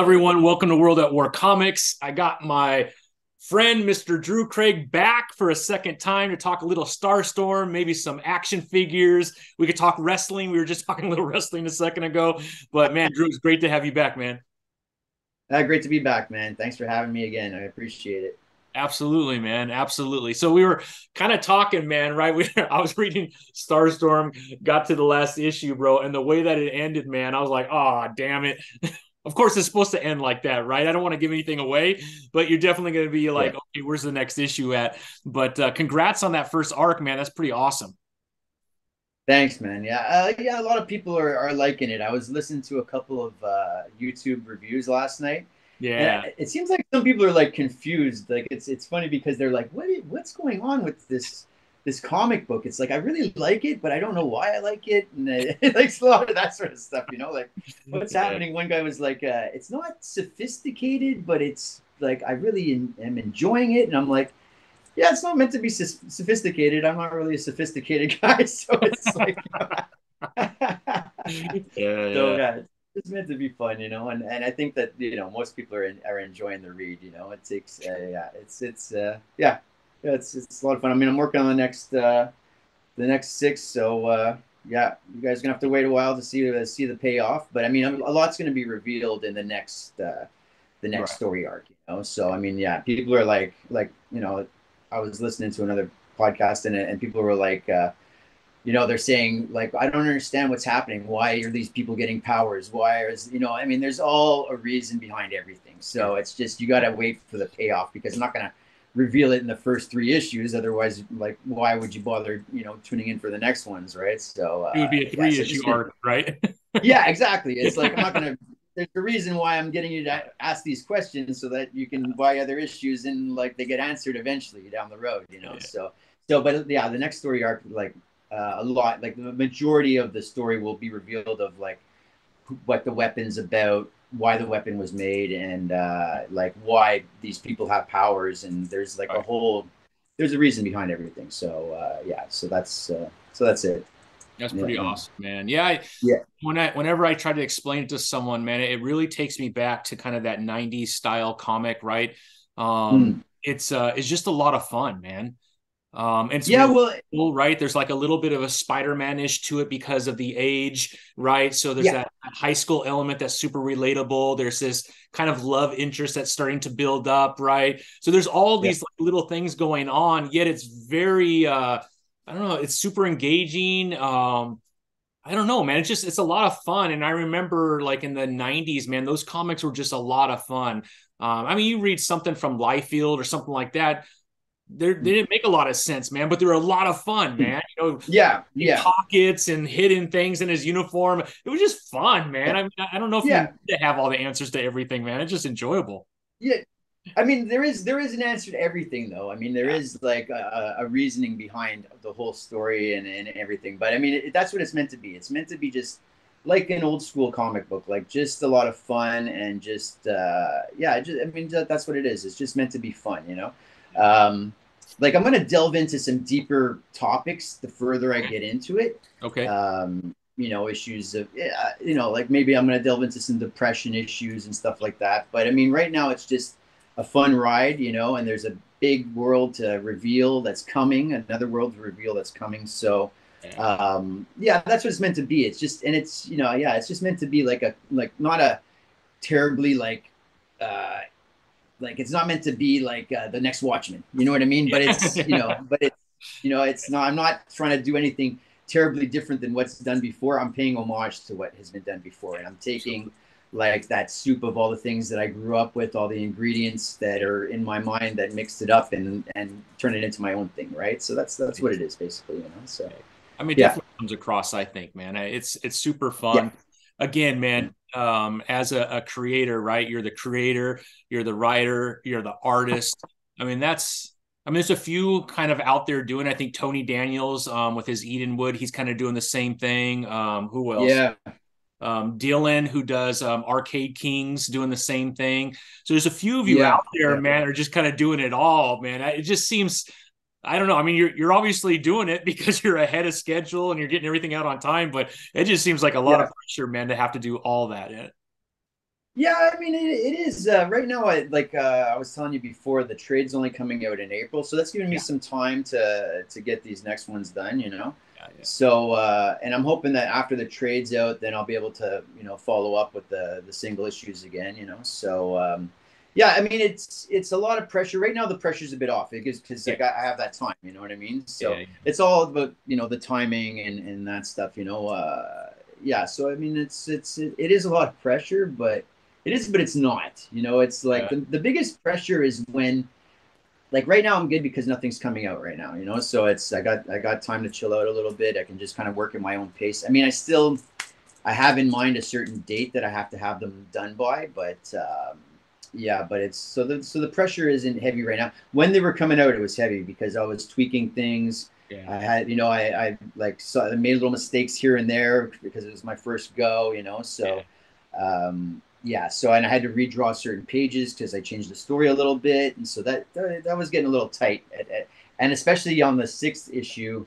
everyone. Welcome to World at War Comics. I got my friend, Mr. Drew Craig, back for a second time to talk a little Starstorm, maybe some action figures. We could talk wrestling. We were just talking a little wrestling a second ago. But, man, Drew, it's great to have you back, man. Great to be back, man. Thanks for having me again. I appreciate it. Absolutely, man. Absolutely. So we were kind of talking, man, right? I was reading Starstorm, got to the last issue, bro, and the way that it ended, man, I was like, oh, damn it. Of course, it's supposed to end like that, right? I don't want to give anything away, but you're definitely going to be Yeah. like, okay, where's the next issue at? But congrats on that first arc, man. That's pretty awesome. Thanks, man. Yeah. A lot of people are liking it. I was listening to a couple of YouTube reviews last night, and Yeah. it seems like some people are like confused. Like it's funny because they're like, what's going on with this comic book? It's like I really like it, but I don't know why I like it, and it likes a lot of that sort of stuff. Like what's Yeah. happening? One guy was like, it's not sophisticated, but it's like I really am enjoying it, and I'm like. Yeah, it's not meant to be sophisticated. I'm not really a sophisticated guy, so it's like, Yeah. so Yeah. yeah, it's meant to be fun, and I think that most people are enjoying the read. It takes yeah, yeah, it's a lot of fun. I mean, I'm working on the next six, so yeah, you guys are gonna have to wait a while to see the payoff. But I mean, a lot's gonna be revealed in the next Right. story arc. So I mean, yeah, people are like I was listening to another podcast and people were like, they're saying like, I don't understand what's happening. Why are these people getting powers? Why is I mean, there's all a reason behind everything. Sure. So it's just you got to wait for the payoff because I'm not gonna reveal it in the first three issues. Otherwise, like, why would you bother tuning in for the next ones, right? So It would be a yeah, three so issue just arc, right? yeah, exactly. It's like I'm not gonna. There's a reason why I'm getting you to ask these questions so that you can buy other issues and like they get answered eventually down the road. Yeah. But yeah, the next story arc, like a lot, like the majority of the story will be revealed of like what the weapon's about, why the weapon was made, and like why these people have powers, and there's like Right. there's a reason behind everything. So yeah, so that's it. That's Yeah, pretty yeah, awesome, man. Yeah, yeah. whenever I try to explain it to someone, man, it really takes me back to kind of that 90s style comic, right? Mm. It's just a lot of fun, man. And it's Yeah, well, relatable, right? There's like a little bit of a Spider-Man-ish to it because of the age, right? So there's yeah, that high school element that's super relatable. There's this kind of love interest that's starting to build up, right? So there's all yeah. these like, little things going on, yet it's very I don't know, it's super engaging. I don't know, man. It's a lot of fun. And I remember like in the 90s, man, those comics were just a lot of fun. I mean, you read something from Liefeld or something like that, they didn't make a lot of sense, man, but they were a lot of fun, man. Yeah, In yeah, pockets and hidden things in his uniform. It was just fun, man. yeah, I mean, I don't know if you yeah, need to have all the answers to everything, man. It's just enjoyable. yeah. I mean, there is an answer to everything, though. I mean, there Yeah. is like a reasoning behind the whole story and everything. But I mean, that's what it's meant to be. It's meant to be just like an old school comic book, like just a lot of fun and just yeah. I mean, that's what it is. It's just meant to be fun. Um, like I'm gonna delve into some deeper topics the further I get into it. Okay. Issues of like maybe I'm gonna delve into some depression issues and stuff like that. But I mean, right now it's just a fun ride, and there's a big world to reveal that's coming, another world to reveal that's coming. So, Yeah. yeah, that's what it's meant to be. It's just, and it's, yeah, it's just meant to be like not a terribly uh, like it's not meant to be like the next Watchmen. You know what I mean? But it's, Yeah. it's not. I'm not trying to do anything terribly different than what's done before. I'm paying homage to what has been done before, and I'm taking Absolutely. like that soup of all the things that I grew up with, all the ingredients that are in my mind that mixed it up and turn it into my own thing, right? So that's what it is basically. So I mean, it yeah, definitely comes across, I think, man. It's super yeah, fun. Again, man, as a creator, right? You're the creator, you're the writer, you're the artist. I mean, there's a few kind of out there doing. I think Tony Daniels, with his Edenwood, he's kind of doing the same thing. Who else? yeah, Dylan, who does Arcade Kings, doing the same thing. So there's a few of you out yeah, there, yeah. man, are just kind of doing it all, man. It just seems, I don't know. I mean, you're obviously doing it because you're ahead of schedule and you're getting everything out on time, but it just seems like a lot of Yeah. pressure, man, to have to do all that. Yeah, I mean it is right now. I was telling you before, the trade's only coming out in April, so that's giving me Yeah, some time to get these next ones done. yeah, yeah, So and I'm hoping that after the trade's out, then I'll be able to follow up with the single issues again. So yeah, I mean it's a lot of pressure right now. The pressure's a bit off because yeah, I have that time. You know what I mean? So yeah, it's all about the timing and that stuff. Yeah. So I mean it is a lot of pressure, but it is, but it's not. It's like yeah. the biggest pressure is when, like right now, I'm good because nothing's coming out right now. So I got time to chill out a little bit. I can just kind of work at my own pace. I mean, I have in mind a certain date that I have to have them done by, but yeah, but it's so the pressure isn't heavy right now. When they were coming out, it was heavy because I was tweaking things. Yeah. I had, I like I made little mistakes here and there because it was my first go. Yeah. So yeah, so and I had to redraw certain pages because I changed the story a little bit, and so that was getting a little tight, and especially on the sixth issue,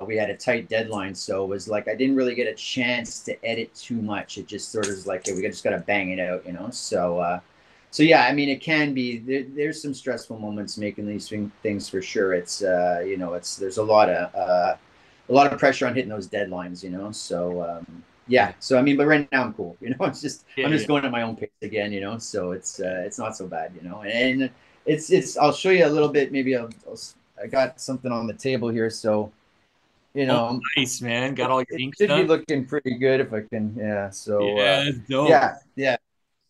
we had a tight deadline, so it was like I didn't really get a chance to edit too much. It just sort of was like, hey, we just got to bang it out. So yeah, I mean, it can be there's some stressful moments making these things for sure. It's there's a lot of pressure on hitting those deadlines. So Yeah. yeah, so I mean, but right now I'm cool. Yeah. I'm Yeah. just going at my own pace again. So it's not so bad. And it's I'll show you a little bit. Maybe I got something on the table here, so Oh, nice, man. Got all your it ink should be stuff. looking pretty good if I can. Yeah. So Yeah, that's dope. yeah, yeah.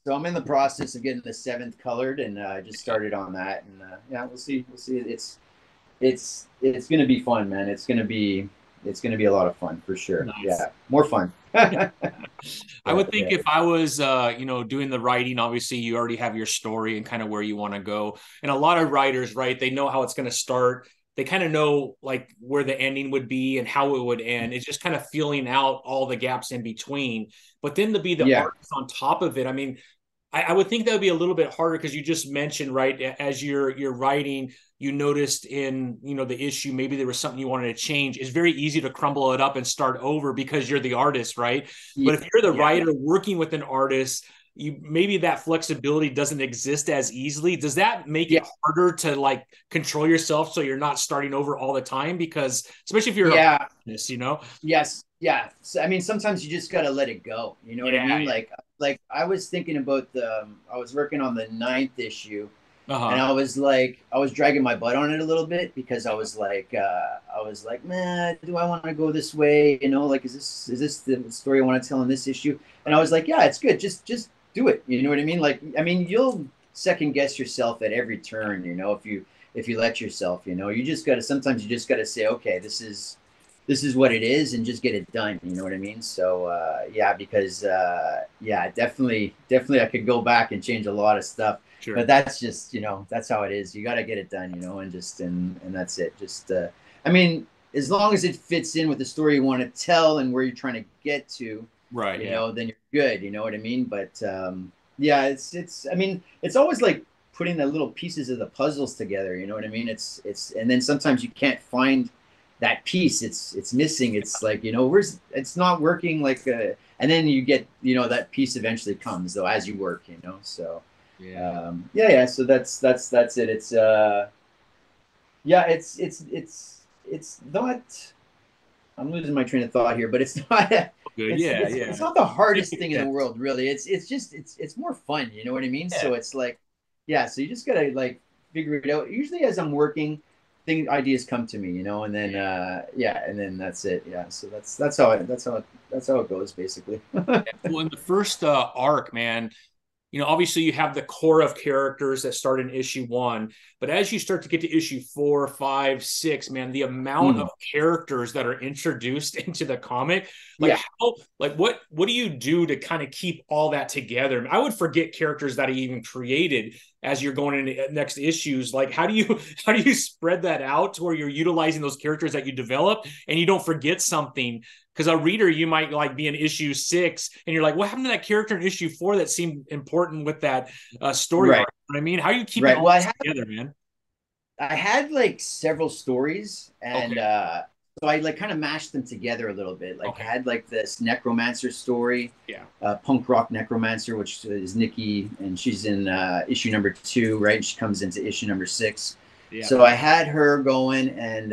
So I'm in the process of getting the seventh colored, and I just Yeah. started on that, and yeah, we'll see. We'll see. It's gonna be fun, man. It's gonna be a lot of fun for sure. Nice. Yeah, more fun. Yeah, I would think yeah, if I was, doing the writing, obviously you already have your story and kind of where you want to go. And a lot of writers, right, they know how it's going to start. They kind of know like where the ending would be and how it would end. It's just kind of filling out all the gaps in between. But then to be the yeah, artist on top of it, I mean, I would think that would be a little bit harder because you just mentioned, right, as you're writing, you noticed in the issue maybe there was something you wanted to change. It's very easy to crumble it up and start over because you're the artist, right? yeah, But if you're the yeah, writer working with an artist, you maybe that flexibility doesn't exist as easily. Does that make it yeah, harder to like control yourself so you're not starting over all the time? Because especially if you're a yeah. perfectionist. Yes, yeah. So, I mean, sometimes you just gotta let it go. You know what I Yeah, mean? yeah. Like I was thinking about I was working on the ninth issue, and Uh-huh. I was dragging my butt on it a little bit because Yeah. I was like, man, do I want to go this way? Like, is this the story I want to tell in this issue? And I was like, yeah, it's good. Just do it. You know what I mean? Like, I mean, you'll second guess yourself at every turn. If you let yourself. Sometimes you just gotta say, okay, this is what it is, and just get it done. You know what I mean? So yeah, because yeah, definitely I could go back and change a lot of stuff, Sure. but that's just that's how it is. You got to get it done, and that's it. Just I mean, as long as it fits in with the story you want to tell and where you're trying to get to, Right. Yeah. then you're good. You know what I mean? But yeah, it's I mean, it's always like putting the little pieces of the puzzles together. You know what I mean? It's and then sometimes you can't find that piece. It's missing. It's like where's it's not working. And then you get that piece eventually comes though as you work. So Yeah. yeah. So that's it. It's yeah. It's not. I'm losing my train of thought here, but it's not. Good. It's Yeah. it's it's Yeah. not the hardest Makes thing in the sense. world, really. It's more fun. You know what I mean? Yeah. So it's like, yeah. So you just gotta like figure it out. Usually, as I'm working, ideas come to me, and then yeah, and then that's it. Yeah. So that's how it goes, basically. Well, in the first arc, man, obviously you have the core of characters that start in issue one, but as you start to get to issue 4, 5, 6, man, the amount of Mm. characters that are introduced into the comic, like Yeah. how, like what do you do to kind of keep all that together? I would forget characters that I even created as you're going into next issues. Like how do you how do you spread that out to where you're utilizing those characters that you develop and you don't forget something? Because a reader, you might like be in issue 6, and you're like, "What happened to that character in issue 4 that seemed important with that story arc?" Right. You know what I mean, how are you keeping Right. all Well, this together, man? I had like several stories, and Okay, so I like kind of mashed them together a little bit. Like I Okay. had like this necromancer story, Yeah. punk rock necromancer, which is Nikki, and she's in issue number 2, right? She comes into issue number 6. Yeah. So I had her going, and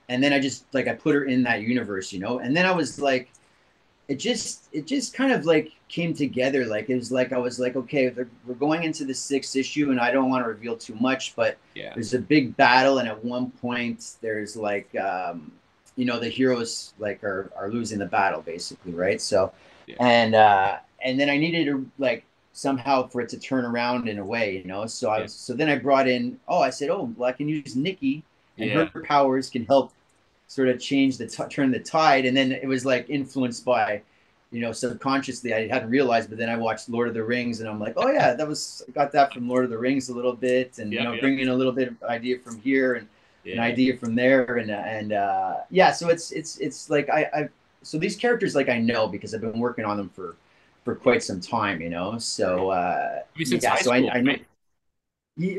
then I just like I put her in that universe, and then I was like, it just kind of like came together. Like it was like I was like, okay, we're going into the 6th issue, and I don't want to reveal too much, but Yeah. there's a big battle, and at one point there's like the heroes like are losing the battle basically, right? So Yeah. and then I needed to like somehow for it to turn around in a way, so Yeah. so then I brought in, I said, oh well, I can use Nikki, and her Yeah. powers can help sort of change turn the tide. And then it was like influenced by, subconsciously I hadn't realized, but then I watched Lord of the Rings, and I'm like, oh yeah, I got that from Lord of the Rings a little bit, and Yeah. Yeah. bringing a little bit of idea from here and an Yeah. idea from there, and yeah, so it's like so these characters like I know because I've been working on them for quite some time, Right. so I mean, since yeah, high so school, I know. right?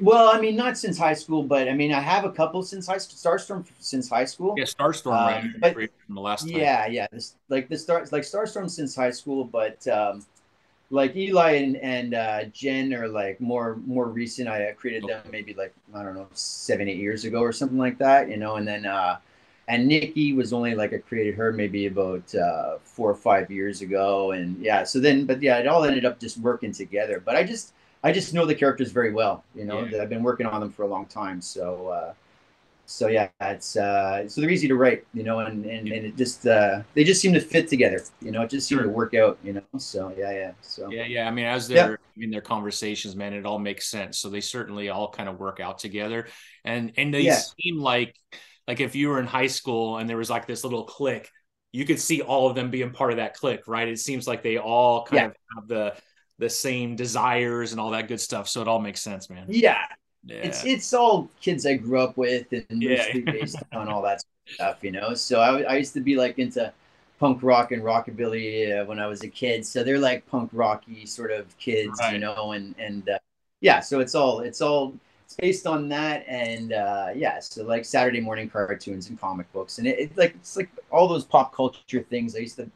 Well, I mean, not since high school, but I mean, I have a couple since high school, Starstorm since high school. Yeah. Starstorm, right? I But remember from the last time. yeah, yeah, like Starstorm since high school, but like Eli and Jen are like more recent. I created them Okay. maybe like I don't know 7 8 years ago or something like that, and then and Nikki was only like I created her maybe about 4 or 5 years ago, and yeah, so then but yeah, it all ended up just working together. But I just know the characters very well, Yeah. that I've been working on them for a long time, so yeah, it's so they're easy to write, Yeah. and it just they just seem to fit together, it just seemed to Sure. work out, so yeah, yeah, so Yeah, yeah. I mean, as yeah, they're having their conversations, man, it all makes sense. So they certainly all kind of work out together, and they yeah, seem like if you were in high school and there was like this little clique, you could see all of them being part of that clique, right? It seems like they all kind yeah, of have the same desires and all that good stuff. So it all makes sense, man. yeah. It's Yeah, it's all kids I grew up with and yeah, loosely based on all that stuff, So I used to be like into punk rock and rockabilly when I was a kid. So they're like punk rocky sort of kids, right. and yeah. So it's based on that, and yeah. So like Saturday morning cartoons and comic books, and it's like all those pop culture things. I used to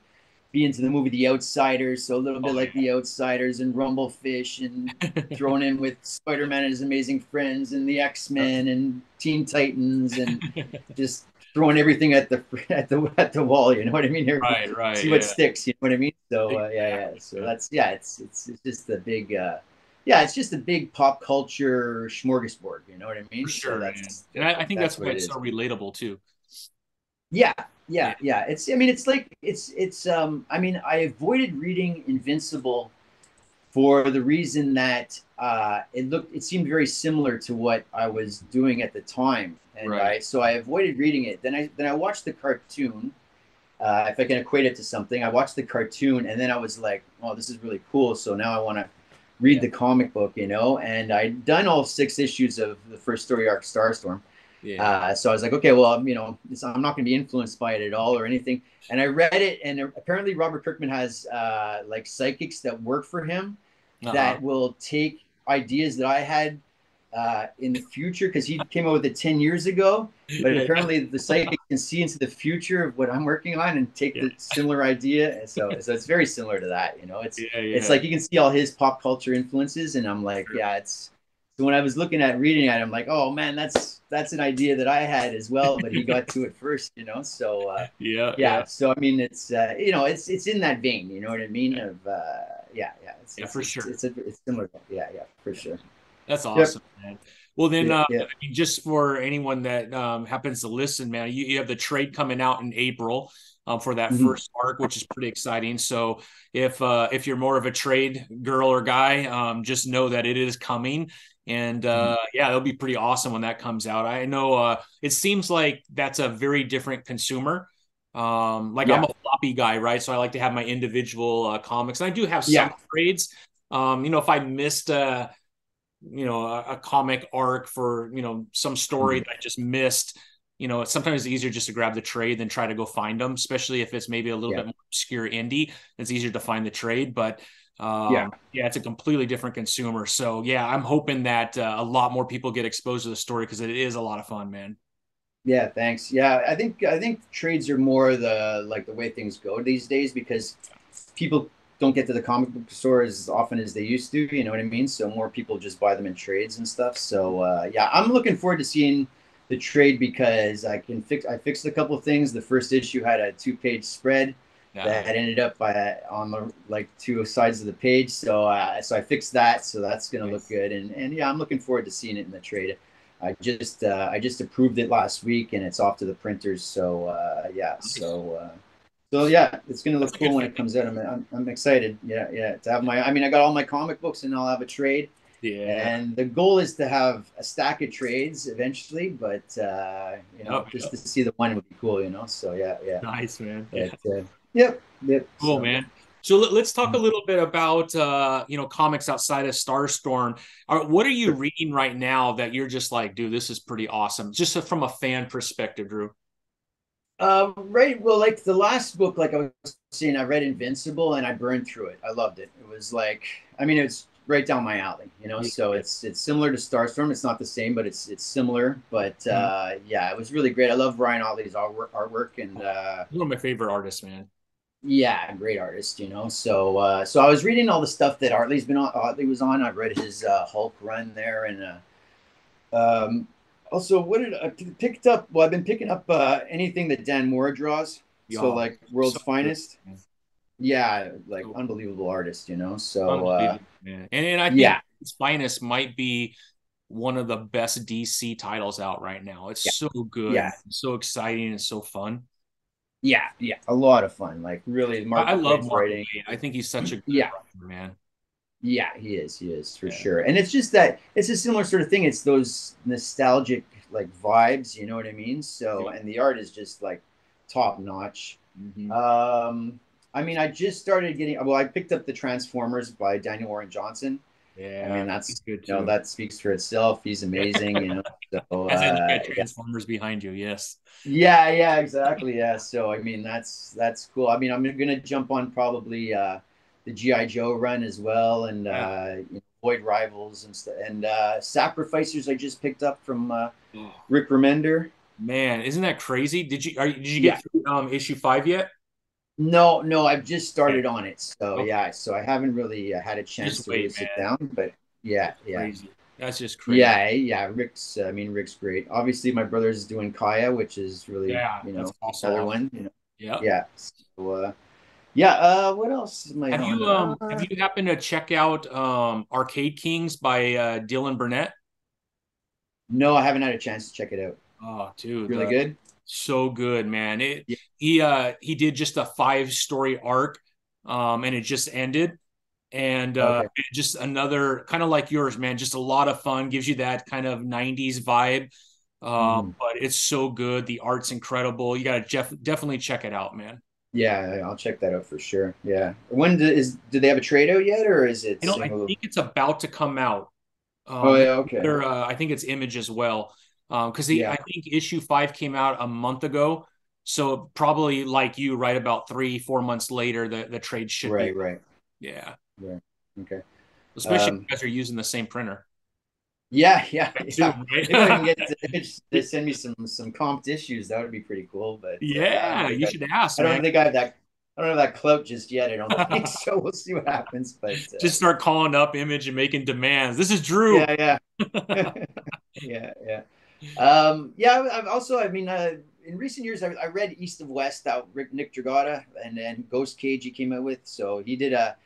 be into the movie The Outsiders, so a little bit Oh like The Outsiders and Rumblefish, and yeah. thrown in with Spider-Man and His Amazing Friends and the X-Men and Teen Titans, and just throwing everything at the at the wall. You know what I mean? Right, right, See what yeah, sticks. You know what I mean? So yeah, yeah. exactly. So Yeah. that's yeah. It's just a big. Yeah, it's just a big pop culture smorgasbord. You know what I For mean? So sure, man. that's And I think that's that's what why it it's so is. relatable too. Yeah, Yeah, yeah, yeah. I mean, it's like it's. I mean, I avoided reading Invincible for the reason that it seemed very similar to what I was doing at the time, and right. I avoided reading it. Then I watched the cartoon. If I can equate it to something, I watched the cartoon, and then I was like, "Oh, this is really cool." So now I want to read Yeah, the comic book, And I'd done all 6 issues of the first story arc, Starstorm. yeah, So I was like, okay, well, I'm not going to be influenced by it at all or anything. And I read it, and apparently Robert Kirkman has like psychics that work for him uh-huh. that will take ideas that I had in the future because he came out with it 10 years ago. But Yeah, apparently the psychic can see into the future of what I'm working on and take yeah, the similar idea. And so it's very similar to that. yeah, It's yeah. like you can see all his pop culture influences, and I'm like, Sure. yeah, it's. So when I was looking at reading it, I'm like, oh man, that's an idea that I had as well, but he got to it first. So Yeah, yeah, yeah. So I mean, it's in that vein. You know what I mean? yeah, Of yeah, yeah. It's yeah, it's for it's sure. it's similar. Yeah, yeah, for sure. That's Yep. awesome, man. Well, then, Yeah, I yeah. mean, just for anyone that happens to listen, man, you have the trade coming out in April for that Mhm. first arc, which is pretty exciting. So if you're more of a trade girl or guy, just know that it is coming. And Mhm. yeah, it'll be pretty awesome when that comes out. I know it seems like that's a very different consumer. Like I'm Yeah, a floppy guy, right? So I like to have my individual comics. And I do have some yeah, trades. If I missed a comic arc for some story Mhm. that I just missed, it's sometimes easier just to grab the trade than try to go find them, especially if it's maybe a little yeah, bit more obscure indie. It's easier to find the trade, but yeah. yeah, it's a completely different consumer. So yeah, I'm hoping that a lot more people get exposed to the story because it is a lot of fun, man. Yeah, thanks. Yeah, I think trades are more the way things go these days because people don't get to the comic book store as often as they used to. You know what I mean? So more people just buy them in trades and stuff. So yeah, I'm looking forward to seeing the trade because I fixed a couple of things. The first issue had a 2-page spread that Nice. ended up on the like two sides of the page. So I fixed that. So that's gonna look Nice. good. And yeah, I'm looking forward to seeing it in the trade. I just approved it last week and it's off to the printers. So yeah, Nice. so yeah, it's gonna That's look a good cool when it feeling. comes out. I'm excited. Yeah, yeah, to have my. I mean, I got all my comic books and I'll have a trade. Yeah. And the goal is to have a stack of trades eventually, but Yep. just Yep. to see the one would be cool. So yeah, yeah. Nice, man. Yeah. But yep, yep. Cool, So man. So let's talk a little bit about comics outside of Starstorm. What are you reading right now that you're just like, dude, this is pretty awesome, just from a fan perspective, Drew? right. Well, like the last book, like I was saying, I read Invincible and I burned through it. I loved it. It was like, I mean, it's right down my alley. Yeah. So it's similar to Starstorm. It's not the same, but it's similar. But Mhm. yeah, it was really great. I love Ryan Otley's artwork, and One of my favorite artists, man. yeah, great artist. So I was reading all the stuff that Otley was on. I read his Hulk run there, and also, what did I picked up? Well, I've been picking up anything that Dan Mora draws. So Y'all, like so World's good, Finest. man. Yeah, like So unbelievable artist. So unbelievable, man. And I think yeah, its finest might be one of the best DC titles out right now. It's yeah, so good, yeah, man. So exciting and so fun. yeah. A lot of fun. Like really, I Mark love Waid's Mark writing. Wade. I think he's such a good Yeah, writer, man. yeah, he is for Yeah. sure. And it's just that it's a similar sort of thing. It's those nostalgic like vibes. You know what I mean? So Yeah. and the art is just like top notch. Hmm. I mean, I just started getting. Well, I picked up the Transformers by Daniel Warren Johnson. I mean, Yeah. He's that's good too. that speaks for itself. He's Yeah. amazing. So As I look at yeah, Transformers behind you, yes. yeah, exactly. Yeah. So I mean, that's cool. I mean, I'm gonna jump on probably the GI Joe run as well, and Yeah. Void Rivals and stuff, and Sacrificers I just picked up from Oh, Rick Remender. man, isn't that crazy? Did you Yeah. get through issue 5 yet? No, no, I've just Okay. started on it. So Okay. yeah, so I haven't really had a Just chance to really wait, sit man. down, but yeah, That's yeah. crazy. That's just crazy. Yeah. Rick's great. Obviously, my brother's doing Kaya, which is really, Yeah, that's also another awesome. one. Yeah. Yeah. So, yeah. What else am I on? Have you happened to check out Arcade Kings by Dylan Burnett? No, I haven't had a chance to check it out. Oh, dude, Really good. so good, man. Yeah. He did just a 5 story arc, and it just ended. And Okay. just another kind of like yours, man. Just a lot of fun, gives you that kind of 90s vibe. Hmm. But it's so good. The art's incredible. You gotta definitely check it out, man. Yeah, I'll check that out for sure. Yeah. Do they have a trade out yet, or is it I single? think it's about to come out. Oh There's yeah. Okay. I think it's Image as well. Because Yeah. I think issue 5 came out a month ago. So probably like you, right about 3, 4 months later, the trade should be. Right. Right. Yeah. Right. Okay. Especially if Um. you guys are using the same printer. Yeah. Yeah. That too, Yeah. Maybe I can right? get Image to send me some comped issues. That would be pretty cool. But yeah, Yeah, you should ask, I don't man. think I have that. I don't have that clout just yet. I don't think so. We'll see what happens. But Just start calling up Image and making demands. This is Drew. yeah, yeah, yeah. Yeah. I've also, I mean, in recent years, I read East of West out Nick Dragata and then Ghost Cage he came out with. So he did a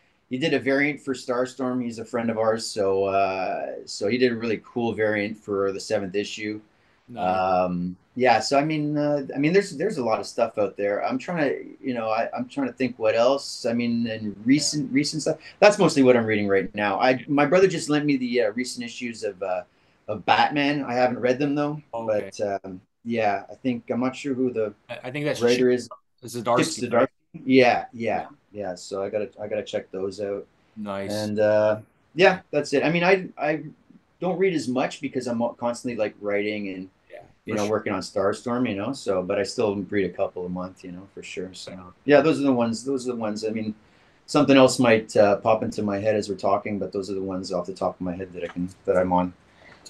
variant for Starstorm. He's a friend of ours, so he did a really cool variant for the seventh issue. Nice. Yeah, so I mean, there's a lot of stuff out there. I'm trying to, I'm trying to think what else. I mean, and Yeah. recent stuff. That's mostly what I'm reading right now. My brother just lent me the recent issues of Batman. I haven't read them though, Okay. but yeah, I'm not sure who the I think that's writer is. Chip Zdarsky, right? Zdarsky. Yeah, Yeah. yeah. So I gotta check those out. Nice. And Nice. yeah, that's it. I mean, I don't read as much because I'm constantly like writing and Yeah, for sure. working on Starstorm. So but I still read a couple a month, for sure. So Right on. yeah, those are the ones. Those are the ones. I mean, something else might pop into my head as we're talking, but those are the ones off the top of my head that I'm on.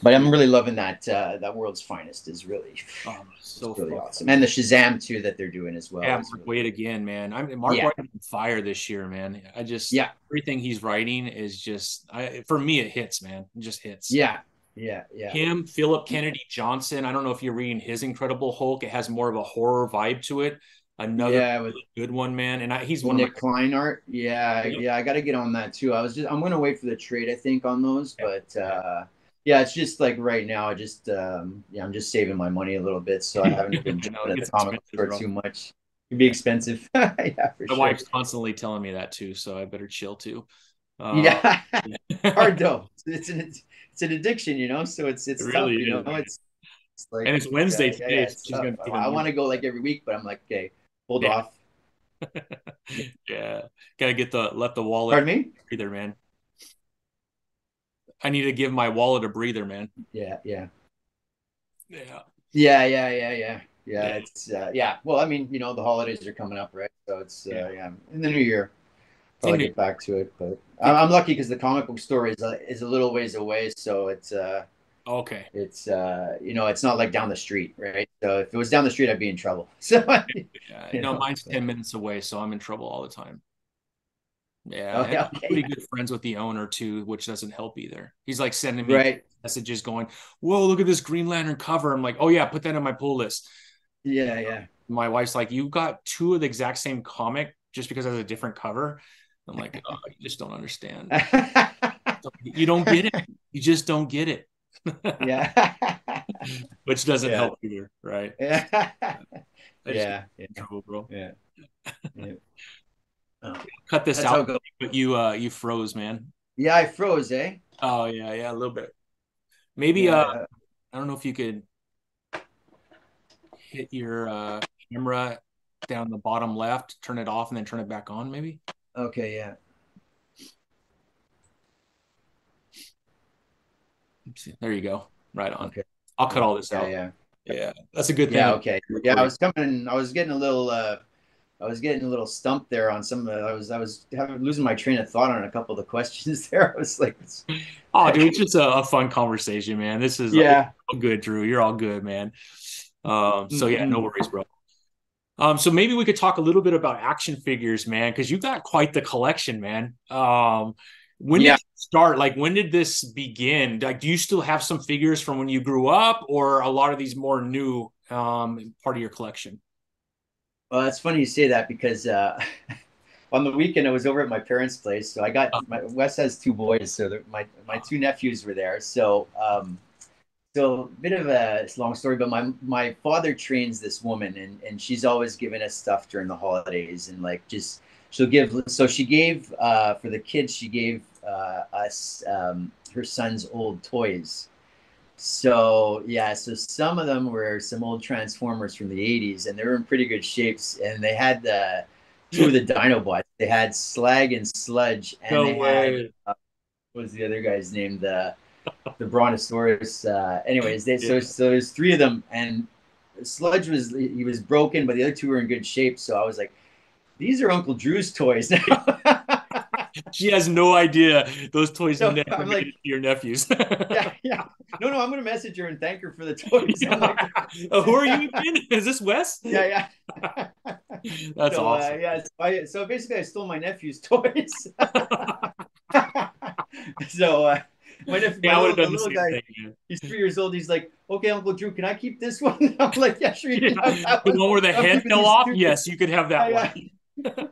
But I'm really loving that that World's Finest is really Oh, it's so really fun. awesome, and the Shazam too that they're doing as well Yeah, is Mark really Waid again, man. I mean, Mark yeah Waid on fire this year, man. I just yeah everything he's writing is just for me it hits, man. It just hits. yeah yeah Him, Philip Kennedy Johnson. I don't know if you're reading his Incredible Hulk. It has more of a horror vibe to it. Another yeah with really good one, man. And he's the one of my. Nick Klein art. Yeah, Yep. yeah, I got to get on that too. I'm gonna wait for the trade I think on those, Yeah, but yeah. yeah, it's just like right now I just yeah, I'm just saving my money a little bit, so I haven't been I know jumping it at the gets comic book expensive, store bro. too much. It'd be Yeah. expensive. Yeah, for My sure. wife's constantly telling me that too, so I better chill too. Uh, Yeah. it Hard though. It's an addiction, you know. So it's really tough, you is, know. man. It's like And it's Wednesday yeah, today, yeah, so it's she's tough. gonna take I another. want to go like every week, but I'm like, okay, hold Yeah, off. yeah. Gotta get the let the wallet Pardon me? breather, man. I need to give my wallet a breather, man. Yeah, yeah. Yeah, Yeah, yeah. it's yeah. Well, I mean, you know, the holidays are coming up, right? So it's Yeah. yeah, in the new year, probably In the get back to it. But take I'm lucky because the comic book store is a little ways away, so okay. it's you know, it's not like down the street, right? So if it was down the street, I'd be in trouble. So Yeah. you No, know, mine's 10 minutes away, so I'm in trouble all the time. Yeah, and okay, I'm okay, pretty yeah, good friends with the owner too, which doesn't help either. He's like sending me right, messages going, "Whoa, look at this Green Lantern cover." I'm like, "Oh yeah, put that on my pull list." yeah, yeah, My wife's like, "You got two of the exact same comic just because it has a different cover." I'm like, "Oh, you just don't understand. You don't get it. You just don't get it." yeah, Which doesn't yeah, help either, right? yeah, I just get yeah, in trouble, bro. yeah, yeah. Oh, Cut this that's how out, it goes. but you froze, man. Yeah, I froze, eh? Oh yeah, yeah, a little bit. Maybe Yeah. I don't know if you could hit your camera down the bottom left, turn it off, and then turn it back on, maybe. Okay. Yeah. There you go. Right on. Okay. I'll cut Yeah. all this Yeah. out. Yeah. Yeah, that's a good thing Yeah. about Okay. Yeah. I recording. was coming. I was getting a little. I was getting a little stumped there on some of the. I was losing my train of thought on a couple of the questions there. I was like, Oh, dude, it's just a fun conversation, man. This is it's yeah. all good, Drew. You're all good, man. So yeah, no Mm-mm. worries, bro. So maybe we could talk a little bit about action figures, man, because you got quite the collection, man. When did Yeah. you start? Like, when did this begin? Like, do you still have some figures from when you grew up, or a lot of these more new part of your collection? Well, it's funny you say that because on the weekend I was over at my parents' place. So I got my Wes has two boys, so my two nephews were there. So a bit of a long story, but my father trains this woman, and she's always giving us stuff during the holidays, and like just she'll give. So she gave for the kids, she gave us her son's old toys. So yeah, so some of them were some old Transformers from the '80s, and they were in pretty good shapes, and they had the two of the Dinobots. They had Slag and Sludge, and No they had way. what was the other guy's name? The Brontosaurus. Anyways, Yeah. so there's three of them, and Sludge was he was broken, but the other two were in good shape. So I was like, these are Uncle Drew's toys now. She has no idea those toys So never I'm made it like, to your nephews. yeah, yeah. No, I'm gonna message her and thank her for the toys. I'm like, Who are you again? Is this Wes? yeah, yeah. That's So awesome. yeah, so basically I stole my nephew's toys. So my nephew, Yeah, I would have the done the little same guy, thing, man. he's 3 years old. He's like, okay, Uncle Drew, can I keep this one? I'm like, yeah, sure, you Yeah. can have that The one. one where the I'm head keeping fell these off? two. Yes, you could have that one. Yeah,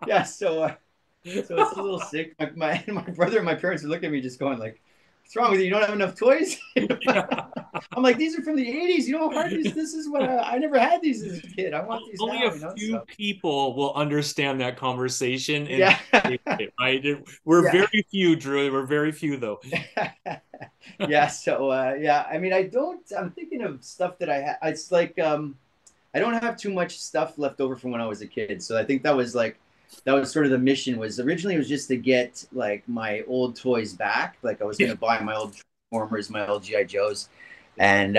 yeah. So it's a little sick. My brother and my parents are looking at me just going like, "What's wrong with you? You don't have enough toys?" I'm like, "These are from the '80s. You know how hard this is. What I never had these as a kid. I want these Only a now. You know." few So people will understand that conversation and yeah, it, right? We're yeah, very few, Drew. We're very few, though. yeah. So yeah, I mean, I don't. I'm thinking of stuff that I had. It's like I don't have too much stuff left over from when I was a kid. So I think that was sort of the mission. Was originally it was just to get like my old toys back. Like I was Yeah. gonna buy my old Transformers, my old GI Joes, and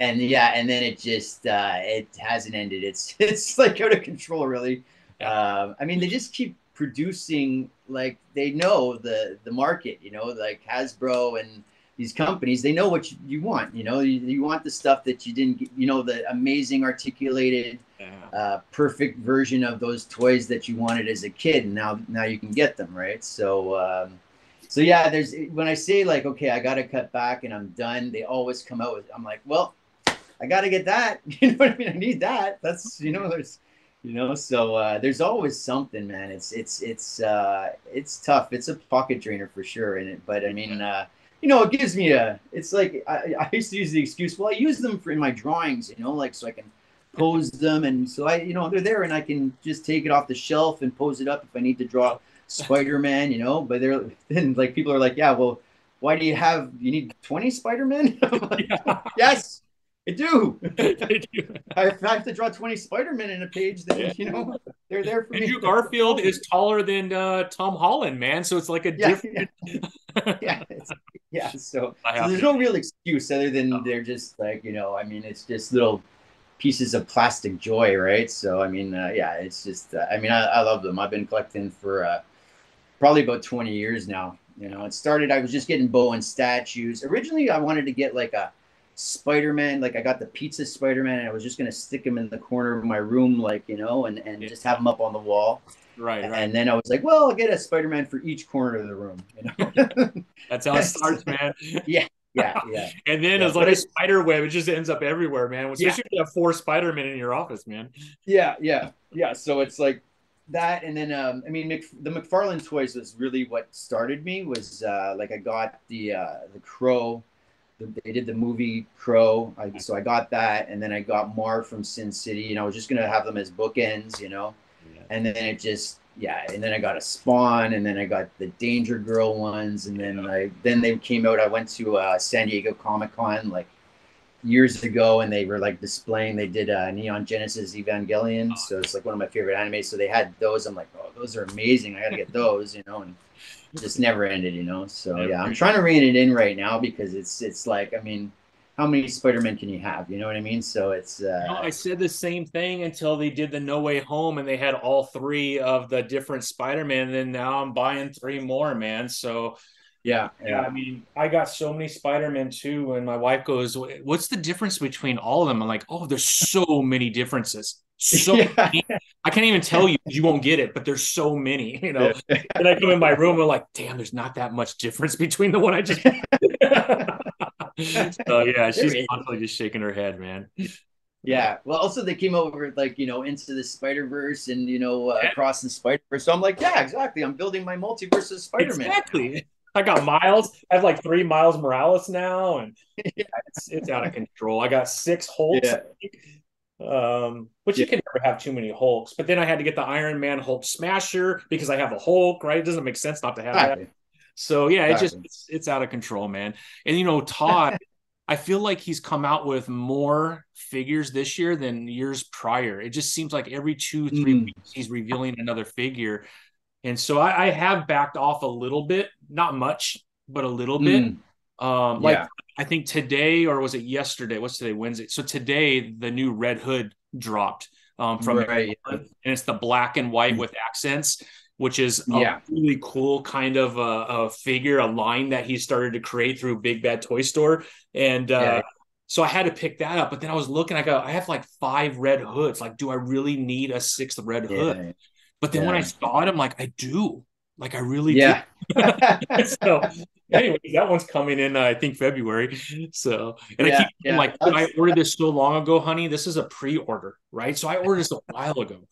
yeah, and then it hasn't ended. It's like out of control, really. Yeah. I mean, they just keep producing like they know the market, you know, like Hasbro and these companies, they know what you want. You want the stuff that you didn't get, the amazing articulated, Yeah. perfect version of those toys that you wanted as a kid, and now you can get them, right? So yeah, there's when I say like, okay, I got to cut back and I'm done, they always come out with, I'm like, well, I got to get that. You know what I mean? I need that. That's, so there's always something, man. It's tough. It's a pocket drainer for sure. But I mean, it gives me it's like, I used to use the excuse, well, I use them in my drawings, like, so I can pose them. And so they're there and I can just take it off the shelf and pose it up if I need to draw Spider-Man, but then like people are like, yeah, well, why do you need 20 Spider-Man? Like, Yeah. yes, I do. They do. If I have to draw 20 Spider-Man in a page, then, they're there for me. Andrew Garfield is taller than Tom Holland, man. So it's like a Yeah, different. yeah, yeah. So I have there's to. no real excuse other than they're just like, I mean, it's just little pieces of plastic joy, right? So, I mean, yeah, it's just, I mean, I love them. I've been collecting for probably about 20 years now. It started, I was just getting Bowen statues. Originally, I wanted to get like a Spider-Man, like I got the pizza Spider-Man, and I was just going to stick him in the corner of my room, like, and Yeah. just have him up on the wall. Right, right. And then I was like, well, I'll get a Spider-Man for each corner of the room. That's how it starts, man. Yeah, yeah, yeah, And then yeah. it's like a spider web. It just ends up everywhere, man. Yeah, Especially if you have 4 Spider-Men in your office, man. yeah, yeah, yeah. So it's like that, and then I mean, the McFarlane toys was really what started me. Was like I got the Crow. They did the movie Crow, so I got that, and then I got Marv from Sin City, and I was just gonna have them as bookends. Yeah. And then it just, yeah, and then I got a Spawn, and then I got the Danger Girl ones, and then they came out. I went to San Diego Comic Con like years ago, and they were like displaying. They did Neon Genesis Evangelion, so it's like one of my favorite animes. So they had those. I'm like, oh, those are amazing. I got to get those, and just never ended. So yeah, I'm trying to rein it in right now because it's like, I mean, how many Spider-Man can you have? You know what I mean? So it's I said the same thing until they did the No Way Home and they had all 3 of the different Spider-Man. And then now I'm buying 3 more, man. So yeah, yeah, I yeah, mean, I got so many Spider-Man too. And my wife goes, what's the difference between all of them? I'm like, oh, there's so many differences. So yeah, many. I can't even tell you. You won't get it, but there's so many. yeah. And I come in my room and I'm like, damn, there's not that much difference between the one I just. So yeah, she's constantly just shaking her head, man. Yeah. Well, also they came over like, into the Spider-Verse and, across the Spider-Verse. So I'm like, yeah, exactly. I'm building my multiverse of Spider-Man now. Exactly. I got Miles. I have like 3 Miles Morales now, and it's out of control. I got 6 Hulks, Yeah. which Yeah. you can never have too many Hulks. But then I had to get the Iron Man Hulk Smasher because I have a Hulk, right? It doesn't make sense not to have that. Exactly. So yeah, Exactly. it's out of control, man. And Todd, I feel like he's come out with more figures this year than years prior. It just seems like every 2-3 weeks he's revealing another figure. And so I have backed off a little bit, not much, but a little bit. Like Yeah. I think today, or was it yesterday? What's today? Wednesday. So today the new Red Hood dropped from Right. McFarlane, and it's the black and white with accents, which is a Yeah. really cool kind of a figure, a line that he started to create through Big Bad Toy Store. And Yeah. so I had to pick that up. But then I was looking, I have like 5 Red Hoods. Like, do I really need a 6th Red Hood? Yeah. But then when I Yeah. saw it, I'm like, I do. Like, I really do. Yeah. So, anyway, that one's coming in, I think, February. So, and I Yeah. keep thinking, Yeah. like, did I order this so long ago, honey? This is a pre-order, right? So I ordered this a while ago.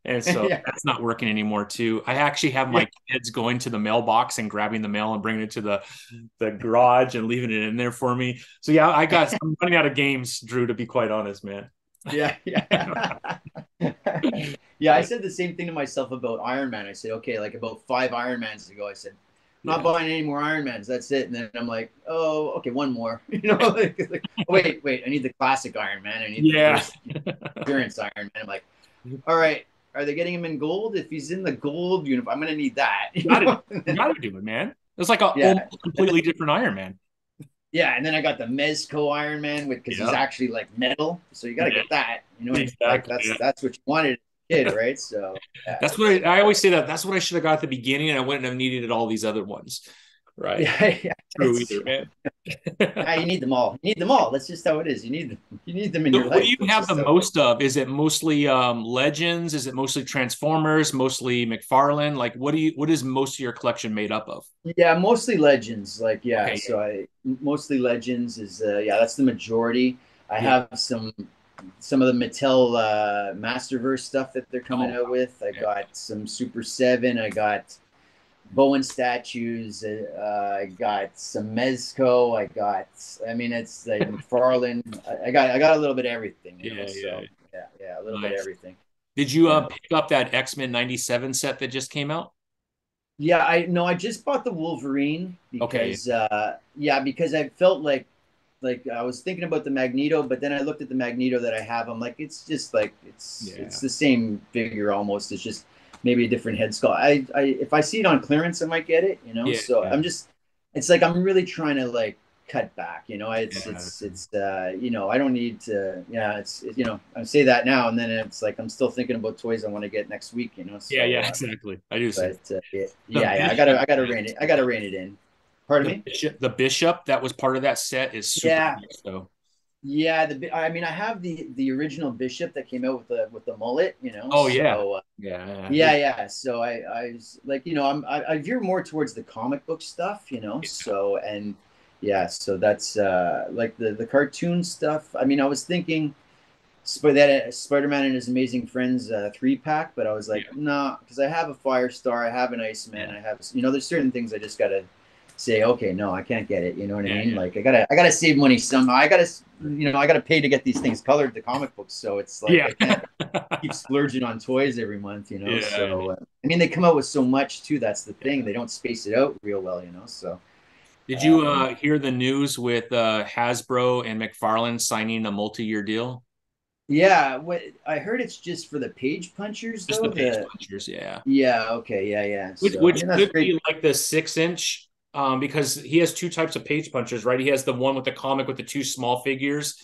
And so Yeah. that's not working anymore, too. I actually have Yeah. my kids going to the mailbox and grabbing the mail and bringing it to the garage and leaving it in there for me. So, yeah, I'm running out of games, Drew, to be quite honest, man. Yeah. Yeah. Yeah. I said the same thing to myself about Iron Man. I said, okay, like about 5 Iron Mans ago, I said, I'm not Yeah. buying any more Iron Mans. That's it. And then I'm like, oh, okay, one more. Like, oh, wait, I need the classic Iron Man. I need the Yeah. first appearance Iron Man. I'm like, all right, are they getting him in gold? If he's in the gold uniform, I'm gonna need that. You gotta do it, man. It's like a Yeah. almost completely different Iron Man. Yeah, and then I got the Mezco Iron Man because he's Yeah. actually like metal, so you got to Yeah. get that. Like Exactly. Yeah. that's what you wanted as a kid, right? So yeah, That's what I always say, that's what I should have got at the beginning, and I wouldn't have needed all these other ones. Right. yeah, yeah. true either, man. You need them all. You need them all. That's just how it is. You need them. You need them in So your what do life. you That's have the just how it is. most of? Is it mostly Legends? Is it mostly Transformers? Mostly McFarlane? Like, what is most of your collection made up of? Yeah, mostly legends. Like, yeah. Okay, So I mostly legends is yeah, that's the majority. I yeah, have some of the Mattel Masterverse stuff that they're oh, coming out with. I yeah, got some Super 7. I got Bowen statues. I got some Mezco. I mean, it's like McFarlane. I got a little bit of everything, you know. yeah, yeah. So yeah, a little bit of Nice. everything. Did you Yeah. pick up that X-Men 97 set that just came out? Yeah, I no, I just bought the Wolverine Okay, because yeah, because I felt like I was thinking about the Magneto, but then I looked at the Magneto that I have. I'm like, it's just like it's yeah, the same figure almost. It's just maybe a different head sculpt. I if I see it on clearance, I might get it, you know. yeah, So yeah, it's like I'm really trying to like cut back, you know. yeah. It's you know, I don't need to. Yeah, you know, I say that now, and then it's like I'm still thinking about toys I want to get next week, you know. Yeah, So, yeah, exactly. I do see. but yeah, The yeah, Bishop, I gotta rein it in. Pardon me. the Bishop that was part of that set is super Yeah, cool. So, yeah, I mean, I have the original Bishop that came out with the mullet, you know. oh yeah, So yeah, yeah. So I was like, you know, I veer more towards the comic book stuff, you know. yeah, So and yeah, so that's like the cartoon stuff. I mean, I was thinking that Spider-Man and His Amazing Friends 3 pack, but I was yeah, like, nah, because I have a Firestar, I have an Iceman, yeah, I have, you know, there's certain things I just gotta say, okay, no, I can't get it. You know what I yeah, mean? yeah. Like I gotta save money somehow. You know, I gotta pay to get these things colored, the comic books. So it's like Yeah. I can't keep splurging on toys every month. You know, Yeah. so I mean, they come out with so much too. That's the thing. Yeah. They don't space it out real well. You know, so. Did you Um, hear the news with Hasbro and McFarlane signing a multi-year deal? yeah, what I heard, it's just for the page punchers Just the though. page The punchers, yeah. Yeah, okay, yeah. Which So I which mean, that's could great. be like the 6 inch, because he has two types of page punchers, right? He has the one with the comic with the two small figures,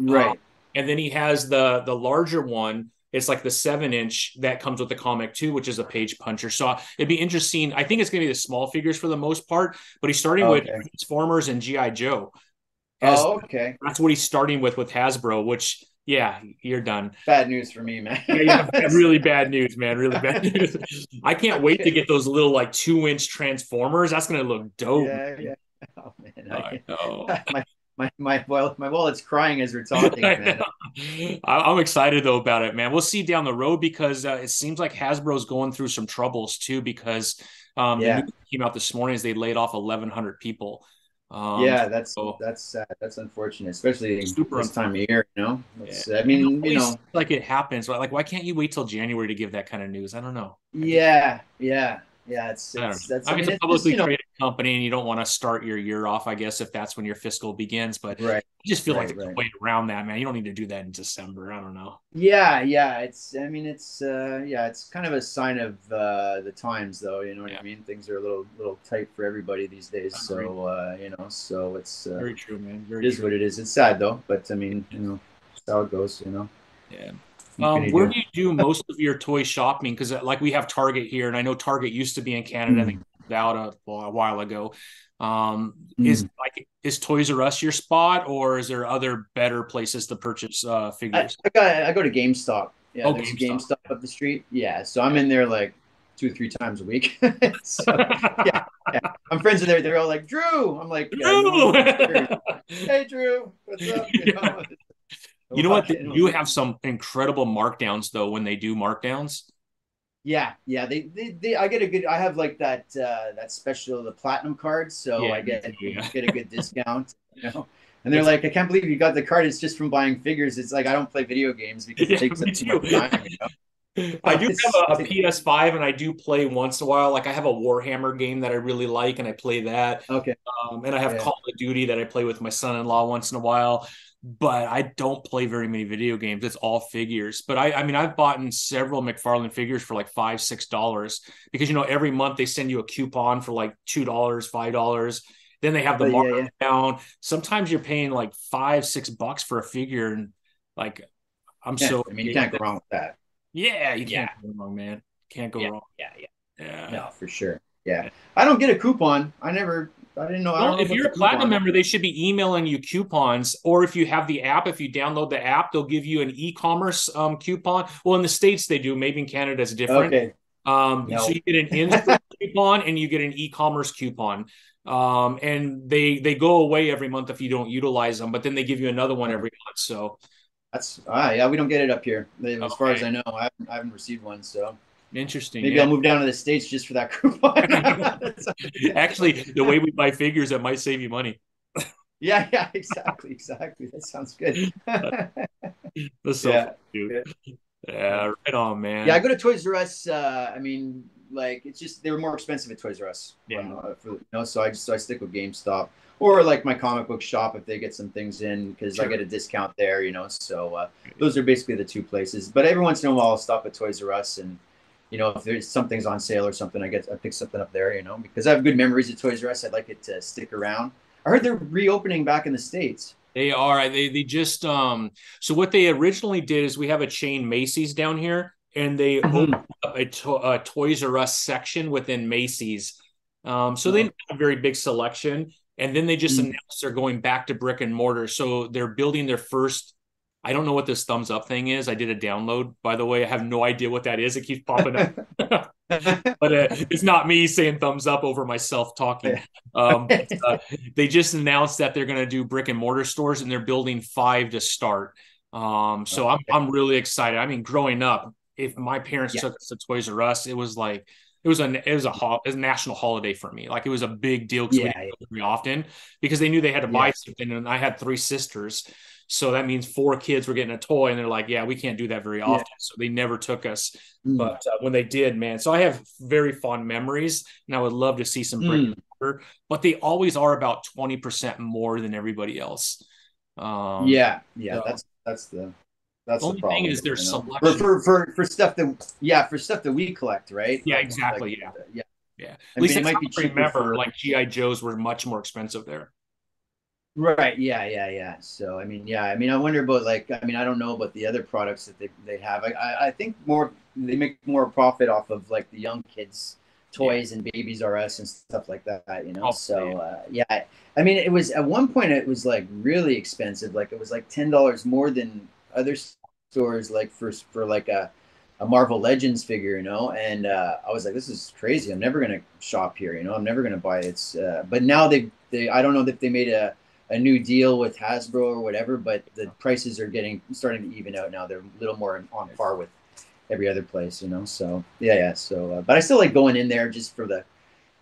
um, Right. and then he has the larger one. It's like the 7 inch that comes with the comic too, which is a page puncher. So it'd be interesting. I think it's going to be the small figures for the most part, but he's starting with Okay. Transformers and GI Joe as Oh, okay. that's what he's starting with Hasbro. Which, yeah, you're done. Bad news for me, man. Yeah, really bad news, man. Really bad news. I can't wait to Okay. get those little like 2 inch Transformers. That's gonna look dope. Yeah. Oh man, I know. my wallet's crying as we're talking, I man. know. I'm excited though about it, man. We'll see down the road because it seems like Hasbro's going through some troubles too because the news Yeah. that came out this morning is they laid off 1,100 people. Um, Yeah, so that's sad. That's unfortunate, especially super this time of unfortunate. year, you know. Yeah. I mean, you Always seems know, like it happens. Like, why can't you wait till January to give that kind of news? I don't know. yeah. It's I don't know. that's I I mean, it's mean, a it's just, publicly you know, traded company, and you don't want to start your year off, I guess, if that's when your fiscal begins. But right, I just feel like there's a right. way around that, man. You don't need to do that in December. I don't know. Yeah. It's I mean, it's yeah, it's kind of a sign of the times, though. You know what Yeah, I mean? Things are a little tight for everybody these days. I agree. So you know, so it's Very true, man. it Very is true. what it is. It's sad though, but I mean, Yeah. you know, that's how it goes. You know, Yeah. what can you Where do? do you do most of your toy shopping? Because like we have Target here, and I know Target used to be in Canada. I think Mm. out a while ago. Mm. Is Toys R Us your spot, or is there other better places to purchase figures? I go to GameStop. Yeah, Oh, there's a GameStop. GameStop up the street. Yeah, so I'm Yeah. in there like 2 or 3 times a week. So yeah, I'm friends with there. They're all like, Drew. I'm like, yeah, no Drew! one's upstairs. Hey, Drew, what's up? You know, You know what? They walking. do have some incredible markdowns though when they do markdowns. Yeah. I get a good. I have like that special, the platinum card, so Yeah, I me get too. Yeah. get a good discount. You know, and they're It's like, I can't believe you got the card. It's just from buying figures. It's like I don't play video games because it yeah, takes me up too much too. time. You I know, do it's have a PS5 and I do play once in a while. Like I have a Warhammer game that I really like and I play that. okay. And I have Yeah. Call of Duty that I play with my son-in-law once in a while. But I don't play very many video games. It's all figures. But I mean, I've bought in several McFarlane figures for like $5, $6 because every month they send you a coupon for like $2, $5. Then they have the Yeah. markdown. Sometimes you're paying like $5, $6 for a figure, and like I'm Yeah. so I mean, you okay with can't go that. wrong with that. Yeah, you Yeah. can't go wrong, man. Can't go wrong. Yeah. Yeah. No, for sure. Yeah. I don't get a coupon. I never. I didn't know. I Well, don't know if about you're the a platinum coupon. member, they should be emailing you coupons. Or if you have the app, if you download the app, they'll give you an e-commerce coupon. Well, in the States they do. Maybe in Canada it's different. Okay. So No. you get an in-store coupon and you get an e-commerce coupon. And they go away every month if you don't utilize them, but then they give you another one every month. So That's yeah. We don't get it up here, as far as okay, I know. I haven't received one, so interesting. maybe Yeah. I'll move down to the States just for that coupon. Actually, the way we buy figures, that might save you money. Yeah, yeah, exactly, exactly. That sounds good. That's so Yeah, fun, dude. yeah, yeah. Yeah, right on, Yeah, I man. go to Toys R Us. I mean, like it's just they were more expensive at Toys R Us. Yeah, So I stick with GameStop or like my comic book shop if they get some things in because I sure. get a discount there. So those are basically the two places. But every once in a while, I'll stop at Toys R Us and if there's something's on sale or something, I pick something up there. Because I have good memories at Toys R Us. I'd like it to stick around. I heard they're reopening back in the States. They are. They just so what they originally did is we have a chain Macy's down here, and they opened Mhm. up a Toys R Us section within Macy's. So they Oh. have a very big selection, and then they just Mm. announced they're going back to brick and mortar. So they're building their first. I don't know what this thumbs up thing is. I did a download, by the way. I have no idea what that is. It keeps popping up. But it's not me saying thumbs up over myself talking. They just announced that they're going to do brick and mortar stores, and they're building 5 to start. So I'm really excited. I mean, growing up, if my parents Yeah, took us to Toys R Us, it was like it was a national holiday for me. Like it was a big deal because we didn't yeah, go very often because they knew they had to buy yeah. something, and I had 3 sisters. So that means 4 kids were getting a toy, and they're like, "Yeah, we can't do that very Yeah. often." So they never took us. Mm. But when they did, man, so I have very fond memories, and I would love to see some brick and Mm. mortar. But they always are about 20% more than everybody else. Um, Yeah, yeah, so that's the the only thing problem, is their For selection. for stuff that for stuff that we collect, right? Yeah, Like exactly. Yeah, yeah. yeah. I At least mean, it that's might how be I cheaper remember. for Like GI Joes were much more expensive there. right. Yeah, yeah, yeah. So I mean, yeah, I mean, I wonder about like I mean, I don't know about the other products that they have. I think more they make more profit off of like the young kids Yeah, toys and babies R Us and stuff like that. probably. So yeah, I mean, it was at one point it was like really expensive. Like it was like $10 more than other stores, like for like a Marvel Legends figure, and I was like, this is crazy. I'm never gonna shop here, I'm never gonna buy it. But now they I don't know if they made a new deal with Hasbro or whatever, but the prices are starting to even out now. They're a little more on par with every other place. So yeah, yeah. So, but I still like going in there just for the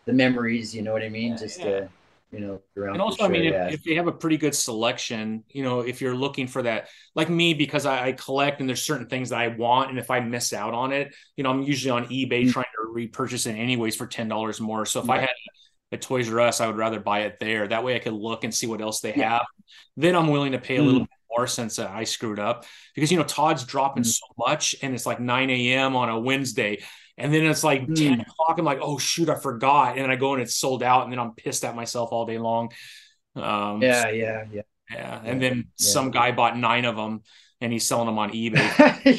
memories. You know what I mean? Yeah, Just yeah. around And for also, I sure. mean, Yeah. if they have a pretty good selection, if you're looking for that, like me, because I collect and there's certain things that I want, and if I miss out on it, I'm usually on eBay Mm. trying to repurchase it anyways for $10 more. So if I Right. had at Toys R Us, I would rather buy it there. That way I could look and see what else they Yeah. have. Then I'm willing to pay a little Mm. bit more since I screwed up because, Todd's dropping Mm. so much and it's like 9 a.m. on a Wednesday. And then it's like 10 Mm. o'clock. I'm like, oh, shoot, I forgot. And then I go and it's sold out. And then I'm pissed at myself all day long. So, Yeah. Yeah. Yeah. yeah. And Yeah. then Yeah. some guy bought 9 of them and he's selling them on eBay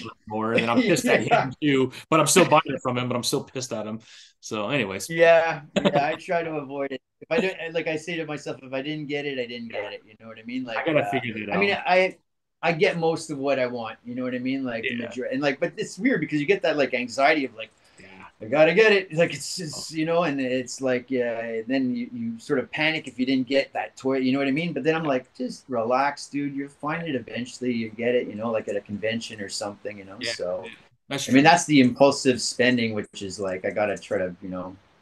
for more. And then I'm pissed at Yeah. him too, but I'm still buying it from him, but I'm still pissed at him. So, anyways, Yeah, yeah, I try to avoid it. If I don't, like I say to myself, if I didn't get it, I didn't get it. You know what I mean? I Like, gotta figure that I mean, out. I get most of what I want. You know what I mean? Like the Yeah. majority, and like, but it's weird because you get that like anxiety of like, Yeah. I gotta get it. Like it's just and it's like yeah. Then you sort of panic if you didn't get that toy. You know what I mean? But then I'm like, just relax, dude. You'll find it eventually. You get it. Like at a convention or something. Yeah. So That's I mean, true. that's the impulsive spending, which is like I gotta try to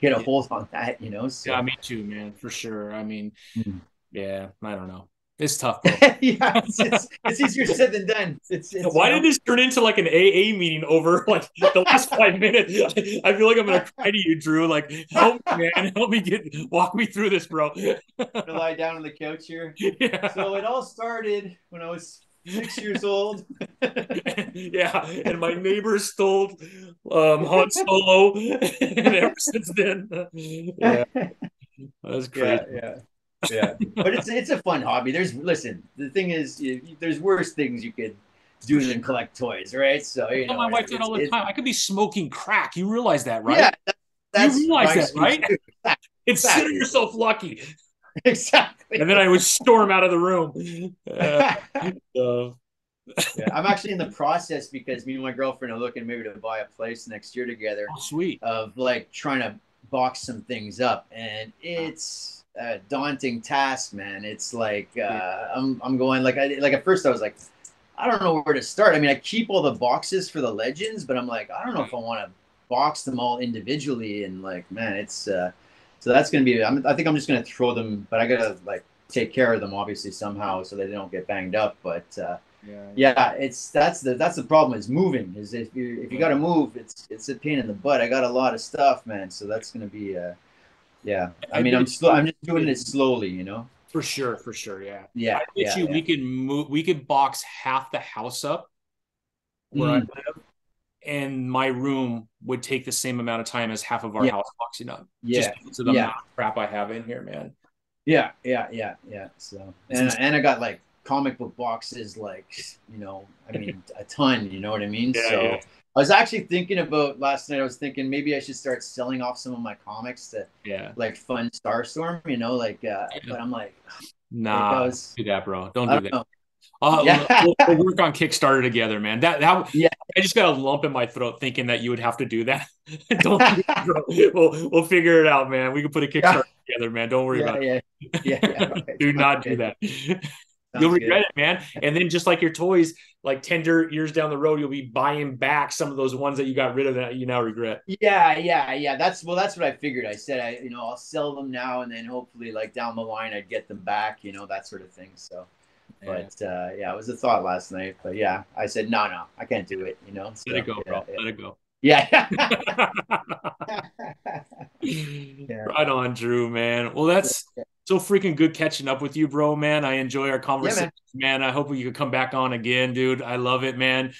get a Yeah. hold on that. Yeah, So me too, man, for sure. I mean, mm. yeah, I don't know. It's tough, bro. Yeah, it's easier said than done. It's Why did this turn into like an AA meeting over like the last 5 minutes? I feel like I'm gonna cry to you, Drew. Like, help me, man. Help me walk me through this, bro. to lie down on the couch here. Yeah. So it all started when I was 6 years old. Yeah, and my neighbor stole Han Solo, and ever since then, yeah, that's crazy. Yeah, yeah, yeah. But it's a fun hobby. The thing is, there's worse things you could For do sure. than collect toys, right? So I tell my wife that all the it's time. I could be smoking crack. You realize that, yeah, right? You that's realize my that, excuse right? too. Consider yourself lucky. Exactly. And then I would storm out of the room. So, Yeah, I'm actually in the process because me and my girlfriend are looking maybe to buy a place next year together, oh, sweet. of like trying to box some things up, and it's a daunting task, man. It's like Yeah. I'm going like at first I was like, I don't know where to start. I mean, I keep all the boxes for the legends, but I'm like, I don't know if I want to box them all individually. And like, man, it's so that's gonna be. I think I'm just gonna throw them, but I gotta like take care of them obviously somehow so they don't get banged up. But Yeah. yeah, it's that's the problem is moving. Is if you got to move, it's a pain in the butt. I got a lot of stuff, man. So that's gonna be yeah. I I mean, bet I'm you just doing it slowly, you know. for sure, for sure. Yeah. I Yeah, bet yeah, you yeah. we could box half the house up where I Mm, live, and my room would take the same amount of time as half of our yeah, house boxing up, just yeah, because of the yeah. amount of crap I have in here, man. Yeah, yeah, yeah, yeah. So, It's and I got like comic book boxes, like I mean, a ton. You know what I mean? yeah, yeah, So, I was actually thinking about last night. I was thinking maybe I should start selling off some of my comics to yeah. like fund Starstorm. Like, Yeah. but I'm like I Nah, don't was, do that, bro. Don't I do don't that. know. We'll Yeah, work on Kickstarter together, man. That yeah, I just got a lump in my throat thinking that you would have to do that. Don't do it, bro. We'll figure it out, man. We can put a yeah, Kickstarter together, man. Don't worry yeah, about yeah, yeah, yeah. it. Okay, Do sounds not do good. that. You'll Sounds regret good. it, man. And then just like your toys, like 10 years down the road, you'll be buying back some of those ones that you got rid of that you now regret. Yeah, yeah, yeah. That's what I figured. I said I'll sell them now, and then hopefully like down the line I'd get them back, that sort of thing. So, Yeah. but yeah, it was a thought last night. But yeah, I said no, no, I can't do it. Let it So go, yeah, bro. Let it go. yeah, yeah, Right on, Drew, man. Well, that's yeah, so freaking good catching up with you, bro, man. I enjoy our yeah, conversation, man. man. I hope you could come back on again, dude. I love it, man.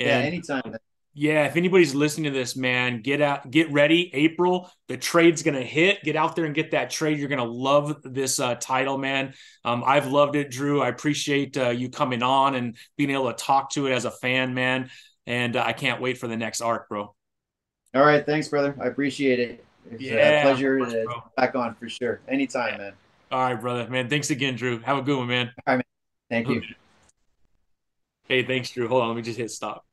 Yeah, And anytime. Man. yeah, if anybody's listening to this, man, get out, get ready. April, the trade's gonna hit. Get out there and get that trade. You're gonna love this title, man. I've loved it, Drew. I appreciate you coming on and being able to talk to it as a fan, man. And I can't wait for the next arc, bro. All right, thanks, brother. I appreciate it. It's a Yeah, of pleasure course, to bro. back on for sure. Anytime, Yeah. man. All right, brother, man. Thanks again, Drew. Have a good one, man. All right, man. Thank you. Hey, thanks, Drew. Hold on, let me just hit stop.